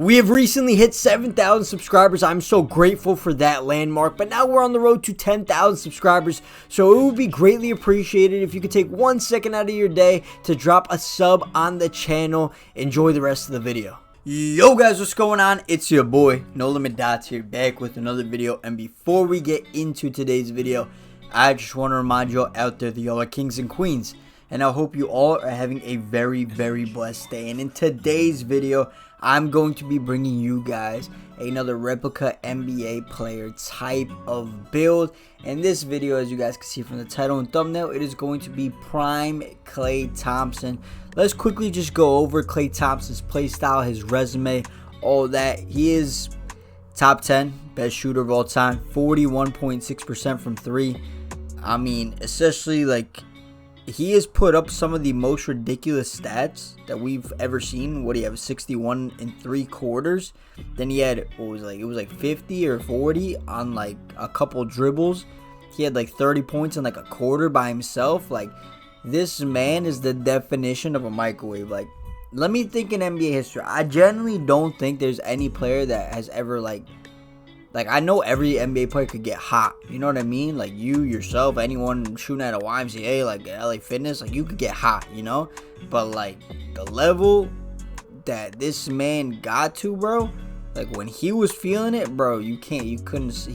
We have recently hit 7,000 subscribers. I'm so grateful for that landmark, but now we're on the road to 10,000 subscribers, so it would be greatly appreciated if you could take 1 second out of your day to drop a sub on the channel. Enjoy the rest of the video. Yo guys, what's going on? It's your boy No Limit Dots here, back with another video. And before we get into today's video, I just want to remind you all out there that y'all are kings and queens, and I hope you all are having a very blessed day. And in today's video, I'm going to be bringing you guys another replica NBA player type of build. In this video, as you guys can see from the title and thumbnail, it is going to be Prime Klay Thompson. Let's quickly just go over Klay Thompson's play style, his resume, all that. He is top 10 best shooter of all time, 41.6% from 3. I mean, essentially, like, he has put up some of the most ridiculous stats that we've ever seen. What do you have? 61 in 3 quarters. Then he had, what was it was like 50 or 40 on like a couple dribbles. He had like 30 points in like a quarter by himself. Like, this man is the definition of a microwave. Like, let me think in NBA history. I generally don't think there's any player that has ever like I know every NBA player could get hot. You know what I mean? Like, you, yourself, anyone shooting at a YMCA, like LA Fitness, like, you could get hot, you know? But, like, the level that this man got to, bro, like, when he was feeling it, bro, he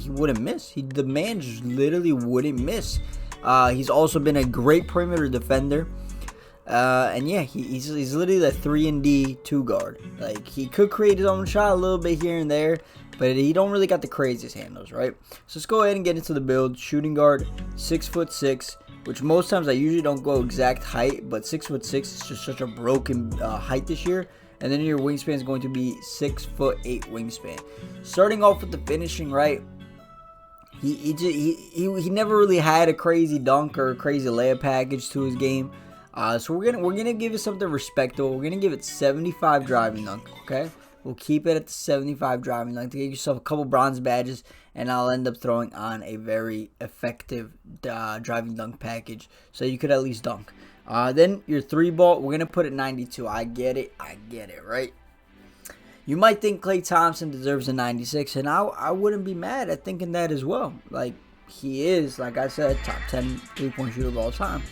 wouldn't miss. The man just literally wouldn't miss. He's also been a great perimeter defender. And yeah, he's literally a 3-and-D 2-guard. Like, he could create his own shot a little bit here and there, but he don't really got the craziest handles, right? So let's go ahead and get into the build. Shooting guard, 6'6", which most times I usually don't go exact height, but 6'6" is just such a broken height this year. And then your wingspan is going to be 6'8" wingspan. Starting off with the finishing, right? He never really had a crazy dunk or a crazy layup package to his game. So we're gonna give it something respectable. We're gonna give it 75 driving dunk. Okay. We'll keep it at the 75 driving dunk to get yourself a couple bronze badges, and I'll end up throwing on a very effective driving dunk package, so you could at least dunk. Then your 3-ball, we're going to put it 92. I get it, right? You might think Klay Thompson deserves a 96, and I wouldn't be mad at thinking that as well. Like, he is, like I said, top 10 3-point shooter of all time.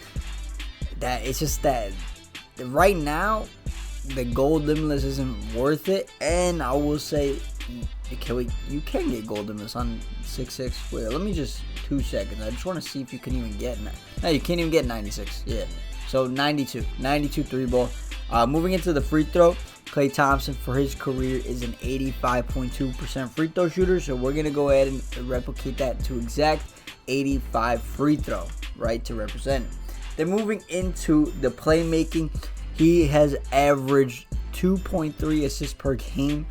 It's just that right now, the gold limitless isn't worth it, and I will say, you can get gold limitless on 6'6". Wait, let me just 2 seconds. I just want to see if you can even get no, you can't even get 96. Yeah, so 92 3-ball. Moving into the free throw, Klay Thompson for his career is an 85.2% free throw shooter, so we're gonna go ahead and replicate that to exact 85 free throw, right, to represent. Then moving into the playmaking, he has averaged 2.3 assists per game,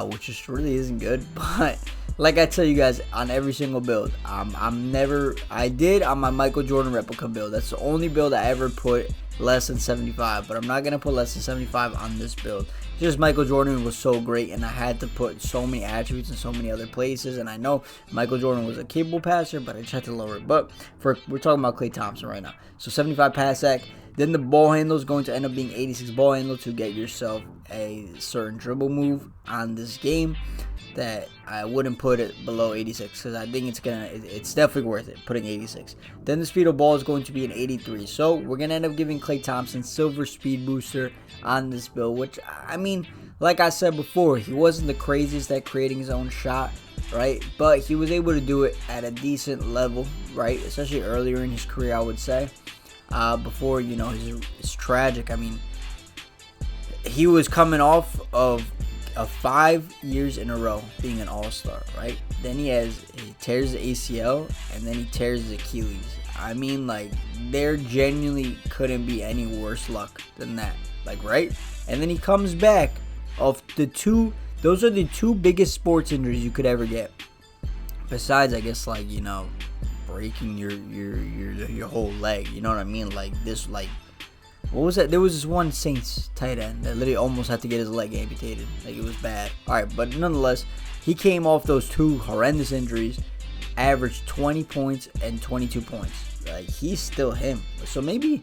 which just really isn't good. But like I tell you guys on every single build, I did on my Michael Jordan replica build. That's the only build I ever put less than 75, but I'm not gonna put less than 75 on this build. Just Michael Jordan was so great, and I had to put so many attributes in so many other places. And I know Michael Jordan was a capable passer, but I just had to lower it. But we're talking about Klay Thompson right now. So 75 pass sack. Then the ball handle is going to end up being 86 ball handle to get yourself a certain dribble move on this game that I wouldn't put it below 86, because I think it's definitely worth it putting 86. Then the speed of ball is going to be an 83. So we're going to end up giving Klay Thompson silver speed booster on this build, which, I mean, like I said before, he wasn't the craziest at creating his own shot, right? But he was able to do it at a decent level, right? Especially earlier in his career, I would say. Before, you know, his tragic, I mean, he was coming off of 5 years in a row being an all-star, right? Then he tears the ACL, and then he tears his Achilles. I mean, like, there genuinely couldn't be any worse luck than that, like, right? And then he comes back of those are the 2 biggest sports injuries you could ever get, besides, I guess, like, you know, breaking your whole leg. You know what I mean? Like, this, like, what was that? There was this one Saints tight end that literally almost had to get his leg amputated. Like, it was bad. Alright, but nonetheless, he came off those 2 horrendous injuries, averaged 20 points and 22 points. Like, he's still him. So maybe,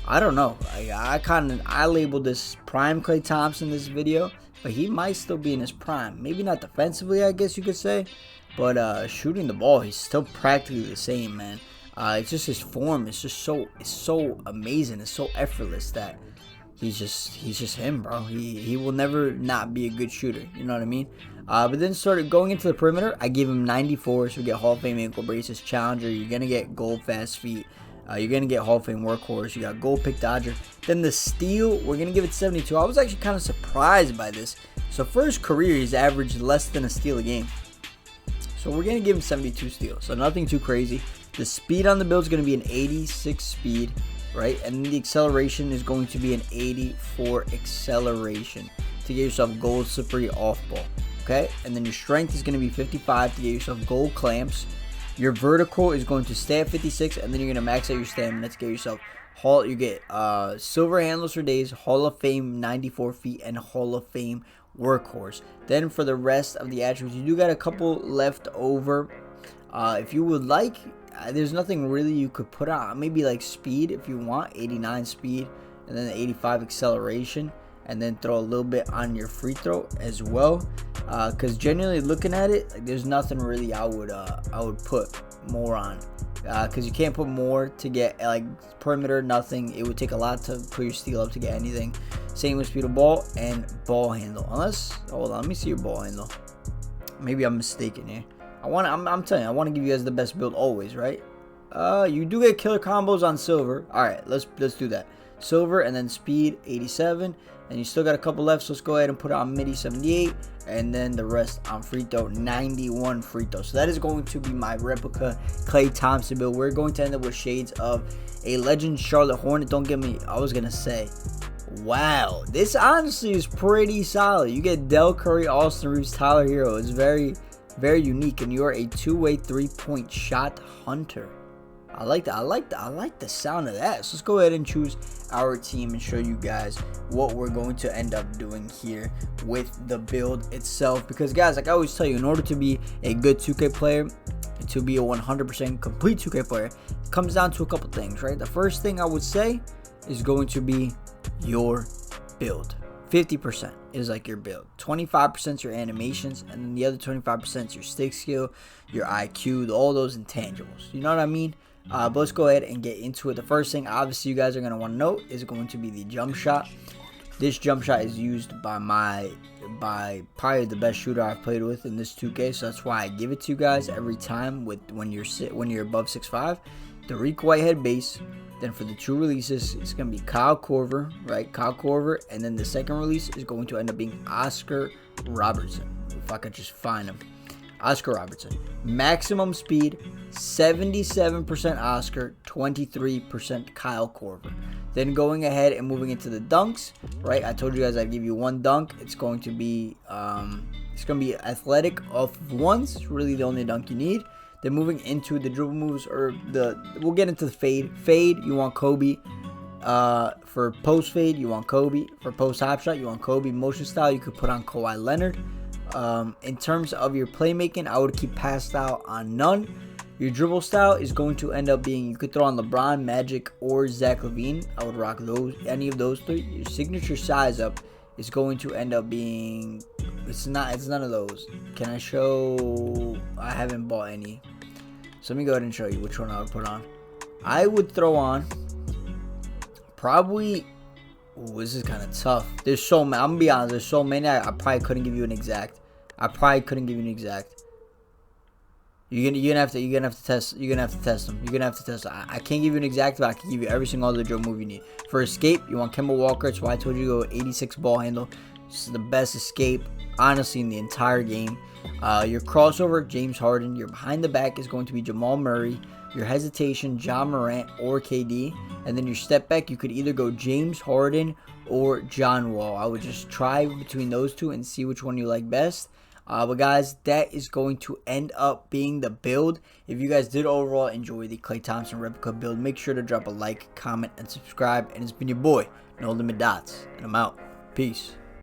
I don't know. I labeled this Prime Klay Thompson this video, but he might still be in his prime. Maybe not defensively, I guess you could say, but shooting the ball, he's still practically the same, man. It's just his form. It's so amazing. It's so effortless that he's just him, bro. He will never not be a good shooter. You know what I mean? But then started going into the perimeter. I gave him 94, so we get Hall of Fame ankle braces, challenger. You're gonna get gold fast feet. You're gonna get Hall of Fame workhorse. You got gold pick dodger. Then the steal, we're gonna give it 72. I was actually kind of surprised by this. So for his career, he's averaged less than a steal a game. So we're gonna give him 72 steals. So nothing too crazy. The speed on the build is gonna be an 86 speed, right? And the acceleration is going to be an 84 acceleration to get yourself gold slippery off ball. Okay, and then your strength is going to be 55 to get yourself gold clamps. Your vertical is going to stay at 56, and then you're going to max out your stamina to get yourself you get silver handles for days, Hall of Fame 94 feet, and Hall of Fame workhorse. Then for the rest of the attributes, you do got a couple left over. If you would like, there's nothing really you could put on. Maybe like speed if you want, 89 speed, and then 85 acceleration, and then throw a little bit on your free throw as well. Because generally looking at it, like, there's nothing really I would put more on, because you can't put more to get like perimeter. Nothing. It would take a lot to put your steal up to get anything. Same with speed of ball and ball handle. Unless, hold on, let me see your ball handle. Maybe I'm mistaken here. I'm telling you, I want to give you guys the best build always, right? You do get killer combos on silver. All right, let's do that. Silver and then speed 87. And you still got a couple left, so let's go ahead and put it on midi 78, and then the rest on free throw 91 free throw. So that is going to be my replica Klay Thompson build. We're going to end up with shades of a legend Charlotte Hornet. Don't get me, I was gonna say, wow, this honestly is pretty solid. You get Del Curry, Austin Reeves, Tyler Hero. It's very, very unique, and you are a two-way 3-point shot hunter. I like that. I like the sound of that. So let's go ahead and choose our team and show you guys what we're going to end up doing here with the build itself. Because guys, like I always tell you, in order to be a good 2K player, to be a 100% complete 2K player, it comes down to a couple things, right? The first thing I would say is going to be your build. 50% is like your build, 25% is your animations, and then the other 25% is your stick skill, your IQ, all those intangibles. You know what I mean? But let's go ahead and get into it. The first thing obviously you guys are going to want to know is going to be the jump shot. This jump shot is used by probably the best shooter I've played with in this 2K, so that's why I give it to you guys every time when you're above 6'5". The Rico Whitehead base. Then for the true releases, it's going to be Kyle Korver, right? Kyle Korver, and then the second release is going to end up being Oscar Robertson. If I could just find him. Oscar Robertson. Maximum speed, 77% Oscar, 23% Kyle Korver. Then going ahead and moving into the dunks, right? I told you guys I'd give you one dunk. It's going to be athletic off of ones. It's really the only dunk you need. Then moving into the dribble moves, we'll get into the fade. Fade, you want Kobe. For post fade, you want Kobe. For post hop shot, you want Kobe. Motion style, you could put on Kawhi Leonard. In terms of your playmaking, I would keep pass style on none. Your dribble style is going to end up being, you could throw on LeBron, Magic, or Zach LaVine. I would rock any of those three. Your signature size up is going to end up being, it's none of those. Can I show? I haven't bought any. So let me go ahead and show you which one I would put on. I would throw on probably, this is kind of tough. There's so many. I'm gonna be honest. There's so many. I probably couldn't give you an exact. You're gonna have to test. You're gonna have to test them. I can't give you an exact, but I can give you every single other drill move you need. For escape, you want Kemba Walker. That's why I told you to go 86 ball handle. This is the best escape, honestly, in the entire game. Your crossover, James Harden. Your behind the back is going to be Jamal Murray. Your hesitation, John Morant or KD. And then your step back, you could either go James Harden or John Wall. I would just try between those two and see which one you like best. But guys, that is going to end up being the build. If you guys did overall enjoy the Klay Thompson replica build, make sure to drop a like, comment, and subscribe. And it's been your boy, No Limit Dots, and I'm out. Peace.